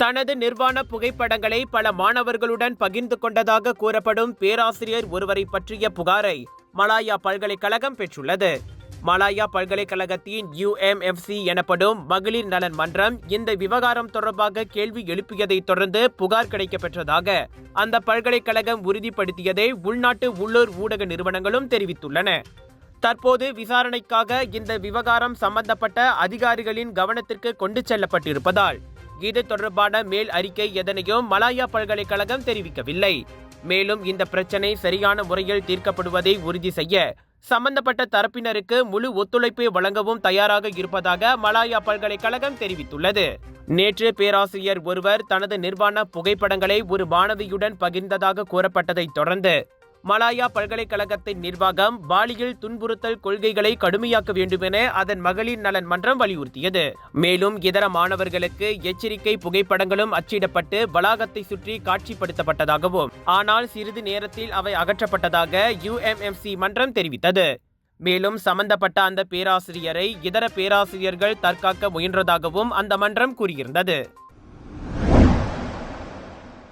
தனது நிர்வாண புகைப்படங்களை பல மாணவர்களுடன் பகிர்ந்து கொண்டதாக கூறப்படும் பேராசிரியர் ஒருவரை பற்றிய புகாரை மலாயா பல்கலைக்கழகம் பெற்றுள்ளது. மலாயா பல்கலைக்கழகத்தின் UMFC எனப்படும் மகளிர் நலன் மன்றம் இந்த விவகாரம் தொடர்பாக கேள்வி எழுப்பியதை தொடர்ந்து புகார் கிடைக்கப்பெற்றதாக அந்த பல்கலைக்கழகம் உறுதிப்படுத்தியதை உள்நாட்டு உள்ளூர் ஊடக நிறுவனங்களும் தெரிவித்துள்ளன. தற்போது விசாரணைக்காக இந்த விவகாரம் சம்பந்தப்பட்ட அதிகாரிகளின் கவனத்திற்கு கொண்டு செல்லப்பட்டிருப்பதால் இது தொடர்பான மேல் அறிக்கை எதனையும் மலாயா பல்கலைக்கழகம் தெரிவிக்கவில்லை. மேலும் இந்த பிரச்சனை சரியான முறையில் தீர்க்கப்படுவதை உறுதி செய்ய சம்பந்தப்பட்ட தரப்பினருக்கு முழு ஒத்துழைப்பை வழங்கவும் தயாராக இருப்பதாக மலாயா பல்கலைக்கழகம் தெரிவித்துள்ளது. நேற்று பேராசிரியர் ஒருவர் தனது நிர்வாண புகைப்படங்களை ஒரு மாணவியுடன் பகிர்ந்ததாக கூறப்பட்டதை தொடர்ந்து மலாயா பல்கலைக்கழகத்தின் நிர்வாகம் பாலியல் துன்புறுத்தல் கொள்கைகளை கடுமையாக்க வேண்டுமென அதன் மகளிர் நலன் மன்றம் வலியுறுத்தியது. மேலும் இதர மாணவர்களுக்கு எச்சரிக்கை புகைப்படங்களும் அச்சிடப்பட்டு வளாகத்தை சுற்றி காட்சிப்படுத்தப்பட்டதாகவும் ஆனால் சிறிது நேரத்தில் அவை அகற்றப்பட்டதாக UMFC மன்றம் தெரிவித்தது. மேலும் சம்பந்தப்பட்ட அந்த பேராசிரியரை இதர பேராசிரியர்கள் தற்காக்க முயன்றதாகவும் அந்த மன்றம் கூறியிருந்தது.